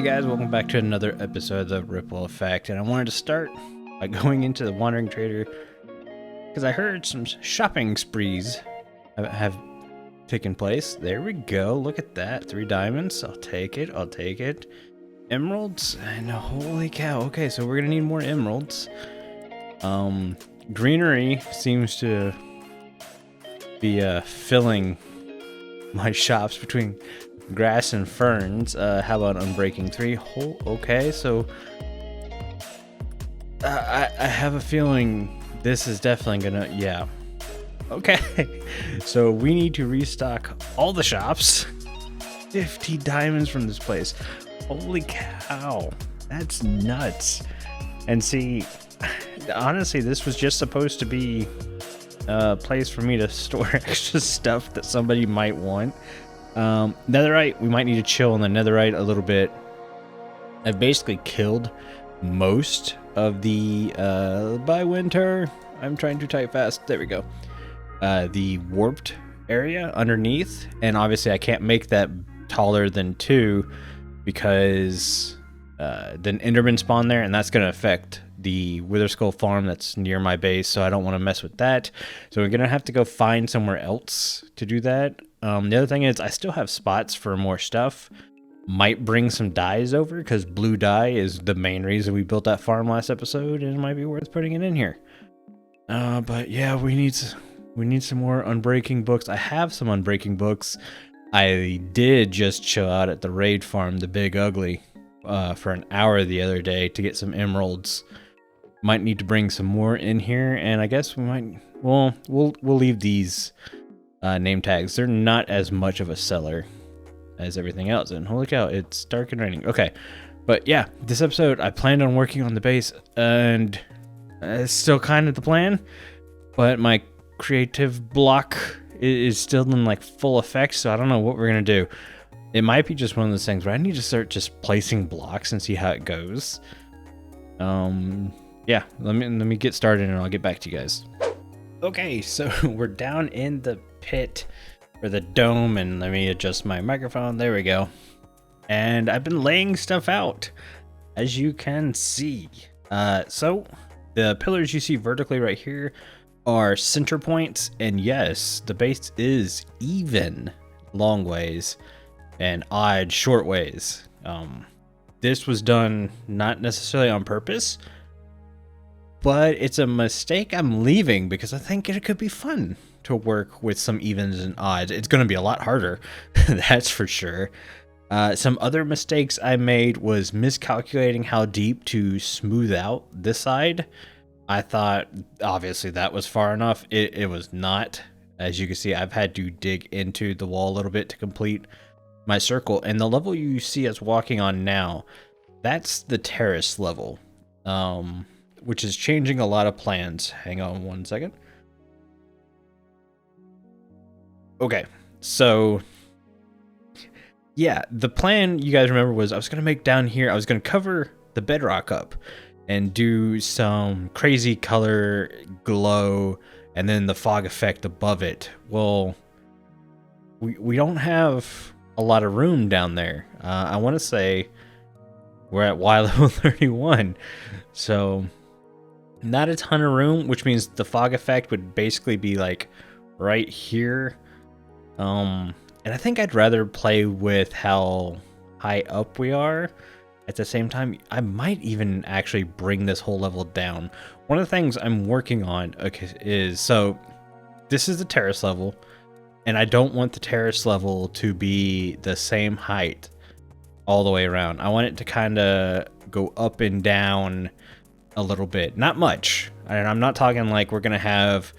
guys, welcome back to another episode of The Ripple Effect, and I wanted to start by going into the Wandering Trader because I heard some shopping sprees have taken place. There we go, look at that, 3 diamonds, I'll take it, emeralds, and holy cow, okay, so we're gonna need more emeralds. Greenery seems to be filling my shops between grass and ferns. How about unbreaking 3? Okay, so I have a feeling this is definitely gonna, yeah. Okay, so we need to restock all the shops. 50 diamonds from this place. Holy cow, that's nuts. And see, honestly, this was just supposed to be a place for me to store extra stuff that somebody might want. Netherite, we might need to chill on the netherite a little bit. I've basically killed most of the, by winter, I'm trying to type fast, there we go. The warped area underneath, and obviously I can't make that taller than 2 because then Enderman spawn there, and that's going to affect the Wither Skull farm that's near my base, so I don't want to mess with that. So we're going to have to go find somewhere else to do that. The other thing is I still have spots for more stuff. Might bring some dyes over because blue dye is the main reason we built that farm last episode, and it might be worth putting it in here. But yeah, we need some more unbreaking books. I have some unbreaking books. I did just chill out at the raid farm, the Big Ugly, for an hour the other day to get some emeralds. Might need to bring some more in here, and I guess we might. Well, we'll leave these name tags. They're not as much of a seller as everything else. And holy cow, it's dark and raining. Okay, but yeah, this episode I planned on working on the base, and it's still kind of the plan. But my creative block is still in like full effect, so I don't know what we're gonna do. It might be just one of those things where I need to start just placing blocks and see how it goes. Yeah, let me get started and I'll get back to you guys. Okay, so we're down in the pit or the dome, and let me adjust my microphone. There we go. And I've been laying stuff out, as you can see. So the pillars you see vertically right here are center points, and yes, the base is even long ways and odd short ways. This was done not necessarily on purpose, but it's a mistake I'm leaving because I think it could be fun to work with some evens and odds. It's going to be a lot harder, that's for sure. Some other mistakes I made was miscalculating how deep to smooth out this side. I thought obviously that was far enough. It was not. As you can see, I've had to dig into the wall a little bit to complete my circle, and the level you see us walking on now, that's the terrace level, which is changing a lot of plans. Hang on one second. Okay, so yeah, the plan, you guys remember, was I was going to make down here, I was going to cover the bedrock up and do some crazy color glow and then the fog effect above it. Well, we don't have a lot of room down there. I want to say we're at Y level 31, so not a ton of room, which means the fog effect would basically be like right here. And I think I'd rather play with how high up we are. At the same time, I might even actually bring this whole level down. One of the things I'm working on, okay, is, so this is the terrace level, and I don't want the terrace level to be the same height all the way around. I want it to kind of go up and down a little bit, not much. And I'm not talking like we're gonna have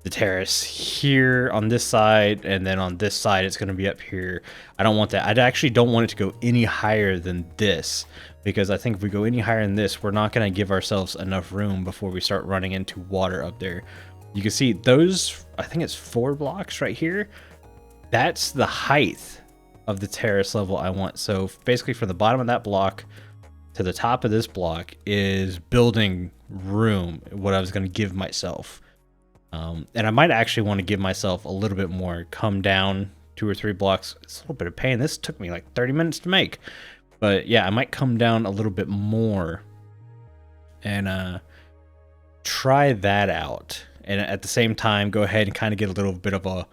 the terrace here on this side, and then on this side it's going to be up here. I don't want that. I actually don't want it to go any higher than this, because I think if we go any higher than this, we're not going to give ourselves enough room before we start running into water up there. You can see those, I think it's 4 blocks right here. That's the height of the terrace level I want. So basically from the bottom of that block to the top of this block is building room, what I was going to give myself. And I might actually want to give myself a little bit more, come down 2 or 3 blocks. It's a little bit of pain. This took me like 30 minutes to make. But yeah, I might come down a little bit more and try that out. And at the same time, go ahead and kind of get a little bit of a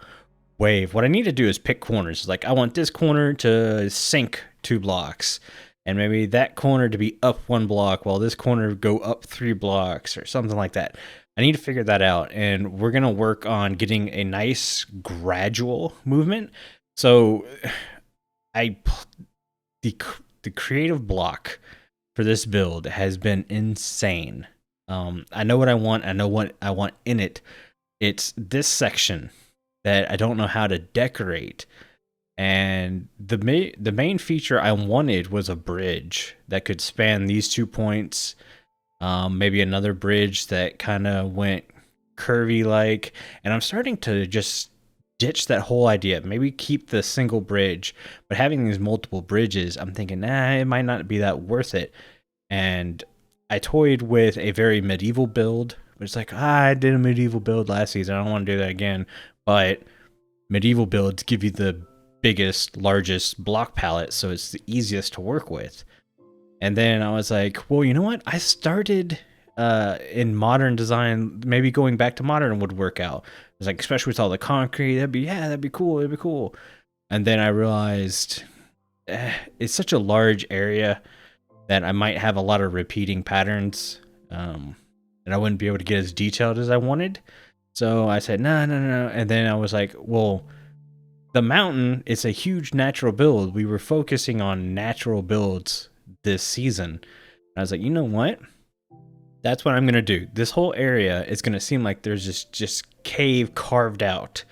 wave. What I need to do is pick corners. Like I want this corner to sink 2 blocks, and maybe that corner to be up 1 block while this corner go up 3 blocks or something like that. I need to figure that out, and we're gonna work on getting a nice gradual movement. So I the creative block for this build has been insane. I know what I want. I know what I want in it. It's this section that I don't know how to decorate. And the main feature I wanted was a bridge that could span these 2 points. Maybe another bridge that kind of went curvy like. And I'm starting to just ditch that whole idea. Maybe keep the single bridge, but having these multiple bridges, I'm thinking, it might not be that worth it. And I toyed with a very medieval build, but it's like, I did a medieval build last season. I don't want to do that again. But medieval builds give you the biggest, largest block palette, so it's the easiest to work with. And then I was like, well, you know what? I started in modern design. Maybe going back to modern would work out. I was like, especially with all the concrete, that'd be cool. And then I realized it's such a large area that I might have a lot of repeating patterns, and I wouldn't be able to get as detailed as I wanted. So I said, no. And then I was like, well, the mountain is a huge natural build. We were focusing on natural builds this season. And I was like, you know what? That's what I'm going to do. This whole area is going to seem like there's just cave carved out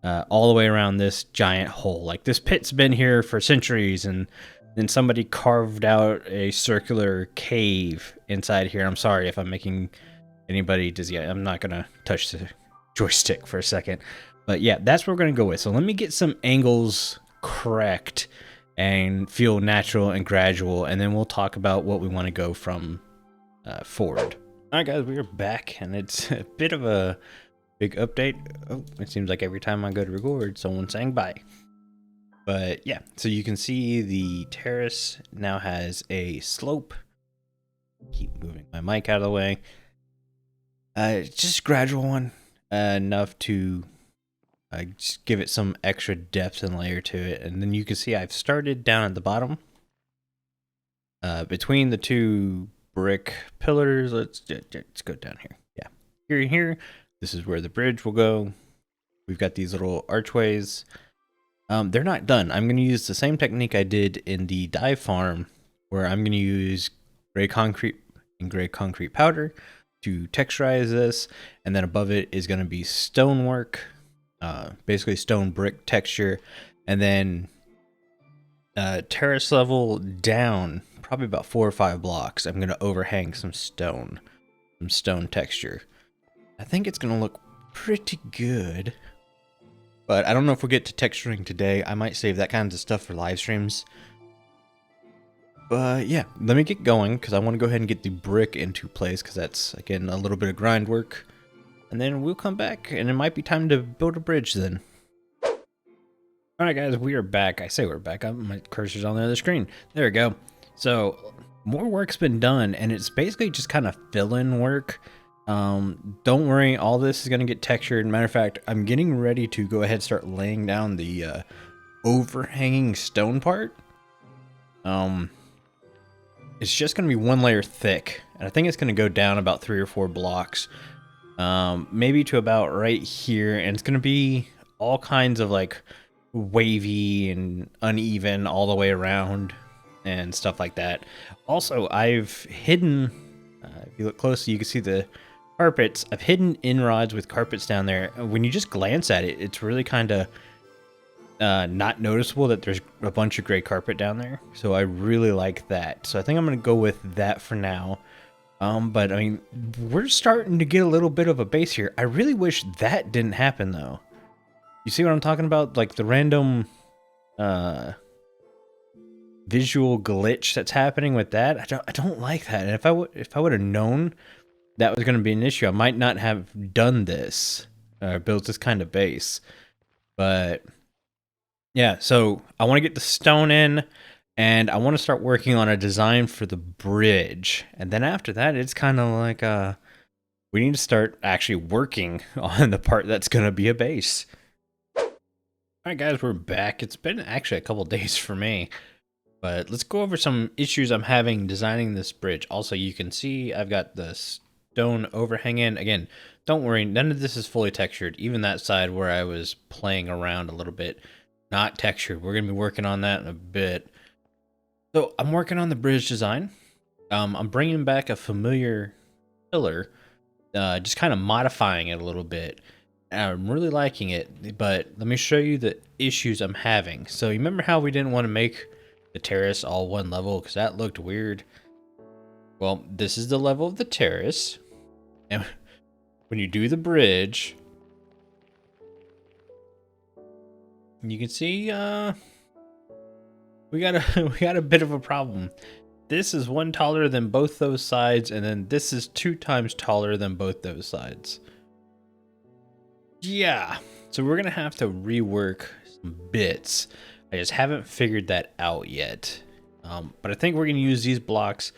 all the way around this giant hole. Like this pit's been here for centuries, and then somebody carved out a circular cave inside here. I'm sorry if I'm making anybody dizzy. I'm not going to touch the joystick for a second. But yeah, that's what we're going to go with. So let me get some angles correct and feel natural and gradual, and then we'll talk about what we want to go from forward. All right, guys, we are back, and it's a bit of a big update. Oh, it seems like every time I go to record, someone's saying bye. But yeah, so you can see the terrace now has a slope. Keep moving my mic out of the way. Just a gradual one, enough to just give it some extra depth and layer to it. And then you can see I've started down at the bottom, between the 2 brick pillars. Let's go down here. Yeah, here. This is where the bridge will go. We've got these little archways. They're not done. I'm going to use the same technique I did in the dye farm, where I'm going to use gray concrete and gray concrete powder to texturize this, and then above it is going to be stonework, basically stone brick texture, and then terrace level down, probably about 4 or 5 blocks, I'm going to overhang some stone texture. I think it's going to look pretty good. But I don't know if we'll get to texturing today. I might save that kind of stuff for live streams. But yeah, let me get going, because I want to go ahead and get the brick into place, because that's, again, a little bit of grind work. And then we'll come back, and it might be time to build a bridge then. Alright guys, we are back. I say we're back. My cursor's on the other screen. There we go. So, more work's been done, and it's basically just kind of fill-in work. Don't worry, all this is going to get textured. Matter of fact, I'm getting ready to go ahead and start laying down the overhanging stone part. It's just going to be 1 layer thick, and I think it's going to go down about 3 or 4 blocks, maybe to about right here, and it's going to be all kinds of like wavy and uneven all the way around and stuff like that. Also, I've hidden, if you look closely, you can see the carpets. I've hidden in-rods with carpets down there. When you just glance at it, it's really kind of not noticeable that there's a bunch of gray carpet down there. So I really like that. So I think I'm going to go with that for now. But I mean, we're starting to get a little bit of a base here. I really wish that didn't happen though. You see what I'm talking about? Like the random visual glitch that's happening with that. I don't like that. And if I would have known that was going to be an issue, I might not have done this, built this kind of base. But yeah, so I want to get the stone in, And I want to start working on a design for the bridge. And then after that, it's kind of like we need to start actually working on the part that's going to be a base. All right, guys, we're back. It's been actually a couple days for me, but let's go over some issues I'm having designing this bridge. Also, you can see I've got the stone overhang in. Again, don't worry, none of this is fully textured. Even that side where I was playing around a little bit, not textured. We're going to be working on that in a bit. So I'm working on the bridge design. I'm bringing back a familiar pillar, just kind of modifying it a little bit. I'm really liking it, but let me show you the issues I'm having. So you remember how we didn't want to make the terrace all one level because that looked weird? Well, this is the level of the terrace. And when you do the bridge, you can see we got a bit of a problem. This is one taller than both those sides, and then this is 2 times taller than both those sides. Yeah, so we're gonna have to rework some bits. I just haven't figured that out yet. But I think we're gonna use these blocks.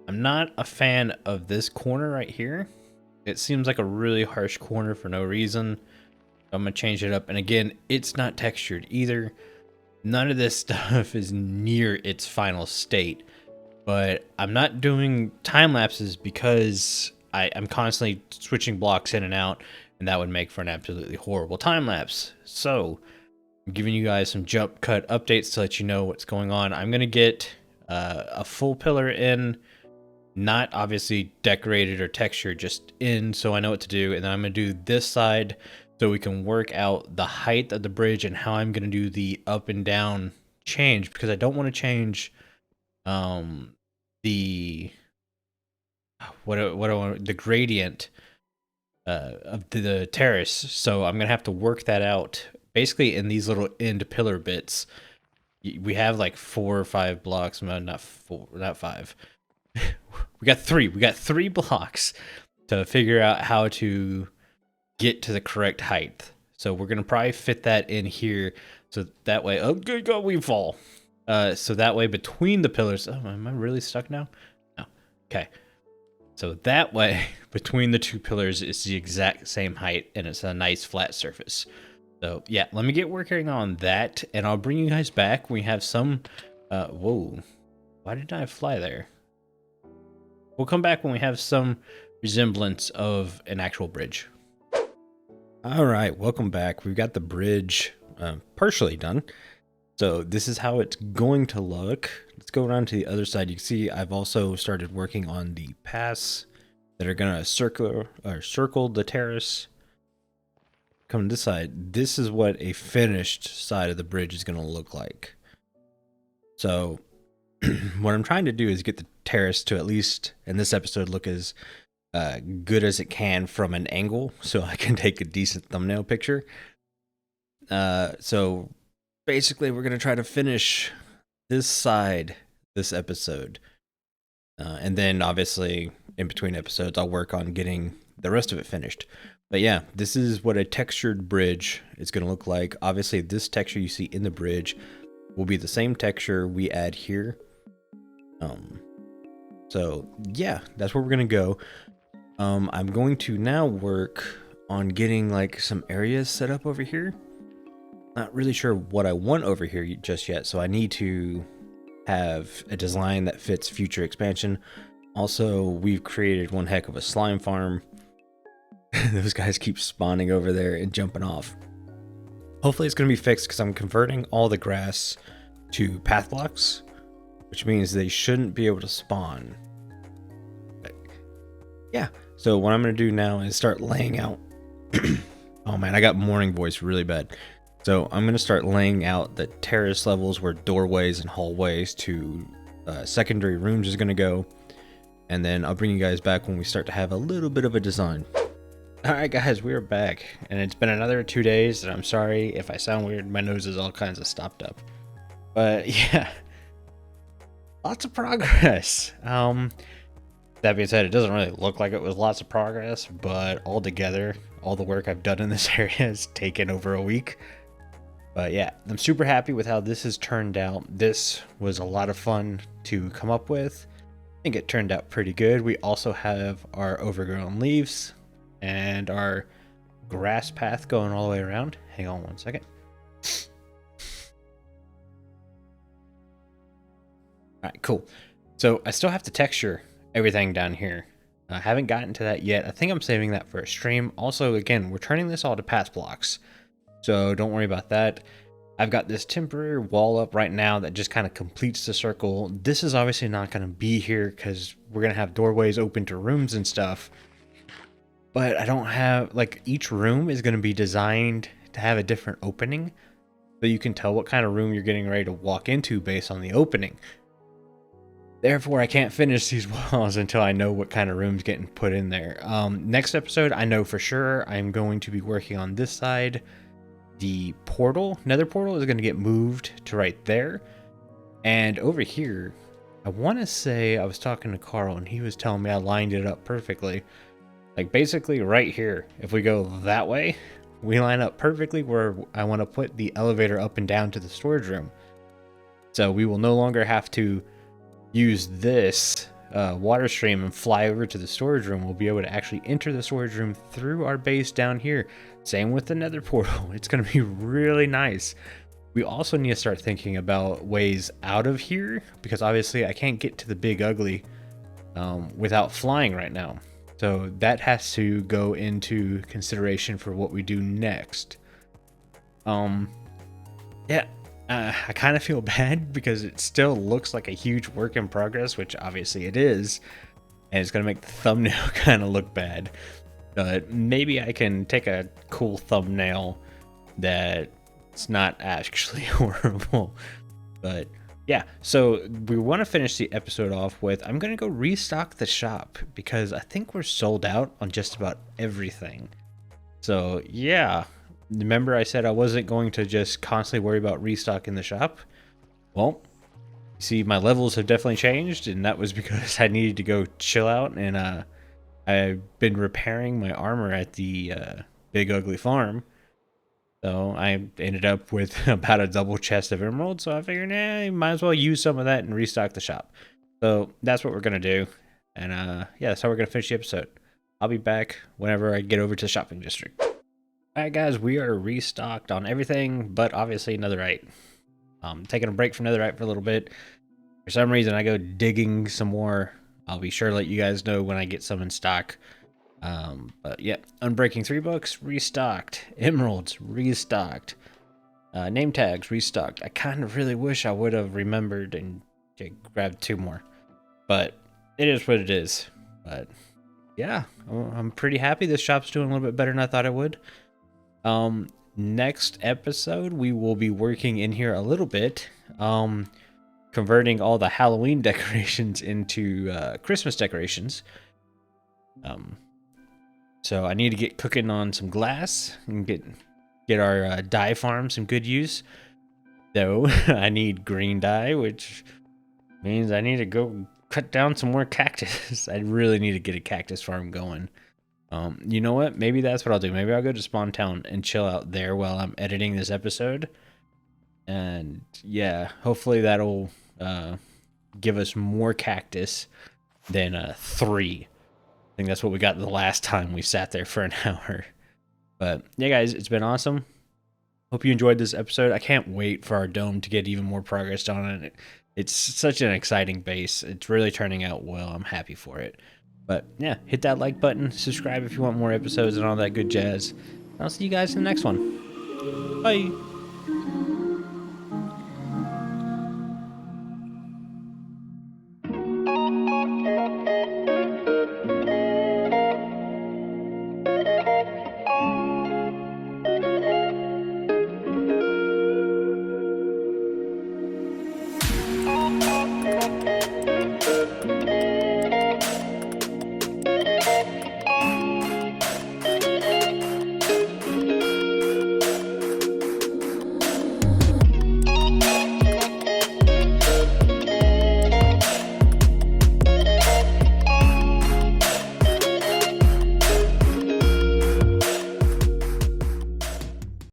I'm not a fan of this corner right here. It seems like a really harsh corner for no reason. I'm gonna change it up, and again, it's not textured either. None of this stuff is near its final state, but I'm not doing time lapses because I'm constantly switching blocks in and out, and that would make for an absolutely horrible time lapse. So I'm giving you guys some jump cut updates to let you know what's going on. I'm gonna get a full pillar in, not obviously decorated or textured, just in so I know what to do, and then I'm gonna do this side so we can work out the height of the bridge and how I'm going to do the up and down change, because I don't want to change the the gradient of the terrace. So I'm going to have to work that out basically in these little end pillar bits. We have like 4 or 5 blocks, not 4, not 5. We got 3 blocks to figure out how to get to the correct height. So we're gonna probably fit that in here, so that way, oh good god, we fall. So that way between the pillars, oh, am I really stuck now? No. Okay. So that way between the 2 pillars is the exact same height, and it's a nice flat surface. So yeah, let me get working on that, and I'll bring you guys back when we have some. Whoa, why did I fly there? We'll come back when we have some resemblance of an actual bridge. All right, welcome back. We've got the bridge partially done. So this is how it's going to look. Let's go around to the other side. You can see I've also started working on the paths that are gonna circle the terrace. Come to this side. This is what a finished side of the bridge is gonna look like. So what I'm trying to do is get the terrace to, at least in this episode, look as good as it can from an angle, so I can take a decent thumbnail picture. So basically we're gonna try to finish this side this episode, and then obviously in between episodes I'll work on getting the rest of it finished. But yeah, this is what a textured bridge is gonna look like. Obviously this texture you see in the bridge will be the same texture we add here. So yeah, that's where we're gonna go. I'm going to now work on getting like some areas set up over here. Not really sure what I want over here just yet, so I need to have a design that fits future expansion. Also, we've created one heck of a slime farm. Those guys keep spawning over there and jumping off. Hopefully it's going to be fixed because I'm converting all the grass to path blocks, which means they shouldn't be able to spawn. But yeah, so what I'm going to do now is start laying out. Oh man, I got morning voice really bad. So I'm going to start laying out the terrace levels where doorways and hallways to secondary rooms is going to go. And then I'll bring you guys back when we start to have a little bit of a design. Alright guys, we're back. And it's been another 2 days, and I'm sorry if I sound weird. My nose is all kinds of stopped up. But yeah, lots of progress. That being said, it doesn't really look like it was lots of progress, but altogether, all the work I've done in this area has taken over a week. But yeah, I'm super happy with how this has turned out. This was a lot of fun to come up with. I think it turned out pretty good. We also have our overgrown leaves and our grass path going all the way around. Hang on one second. All right, cool. So I still have to texture everything down here. I haven't gotten to that yet. I think I'm saving that for a stream. Also, again, we're turning this all to path blocks, so don't worry about that. I've got this temporary wall up right now that just kind of completes the circle. This is obviously not going to be here because we're going to have doorways open to rooms and stuff. But I don't have, like, each room is going to be designed to have a different opening, so you can tell what kind of room you're getting ready to walk into based on the opening. Therefore, I can't finish these walls until I know what kind of room's getting put in there. Next episode, I know for sure I'm going to be working on this side. The portal, nether portal, is going to get moved to right there. And over here, I want to say I was talking to Carl and he was telling me I lined it up perfectly. Like basically right here, if we go that way, we line up perfectly where I want to put the elevator up and down to the storage room. So we will no longer have to use this water stream and fly over to the storage room. We'll be able to actually enter the storage room through our base down here. Same with the nether portal. It's going to be really nice. We also need to start thinking about ways out of here, because obviously I can't get to the big ugly without flying right now. So that has to go into consideration for what we do next. Yeah. I kind of feel bad because it still looks like a huge work in progress, which obviously it is, and it's going to make the thumbnail kind of look bad. But maybe I can take a cool thumbnail that's not actually horrible. But yeah, so we want to finish the episode off with, I'm going to go restock the shop because I think we're sold out on just about everything. So yeah. Remember I said I wasn't going to just constantly worry about restocking the shop? Well, you see my levels have definitely changed, and that was because I needed to go chill out, and I've been repairing my armor at the Big Ugly Farm. So I ended up with about a double chest of emeralds, so I figured, might as well use some of that and restock the shop. So that's what we're going to do, and yeah, that's how we're going to finish the episode. I'll be back whenever I get over to the shopping district. Alright guys, we are restocked on everything, but obviously netherite. Taking a break from netherite for a little bit. For some reason, I go digging some more. I'll be sure to let you guys know when I get some in stock. But yeah, Unbreaking 3 books, restocked. Emeralds, restocked. Name tags, restocked. I kind of really wish I would have remembered and grabbed 2 more. But it is what it is. But yeah, I'm pretty happy. This shop's doing a little bit better than I thought it would. Next episode, we will be working in here a little bit, converting all the Halloween decorations into Christmas decorations. So I need to get cooking on some glass and get our dye farm some good use. Though I need green dye, which means I need to go cut down some more cactus. I really need to get a cactus farm going. You know what? Maybe that's what I'll do. Maybe I'll go to Spawn Town and chill out there while I'm editing this episode. And yeah, hopefully that'll give us more cactus than 3. I think that's what we got the last time we sat there for an hour. But yeah, guys, it's been awesome. Hope you enjoyed this episode. I can't wait for our dome to get even more progress on it. It's such an exciting base. It's really turning out well. I'm happy for it. But yeah, hit that like button, subscribe if you want more episodes and all that good jazz. I'll see you guys in the next one. Bye.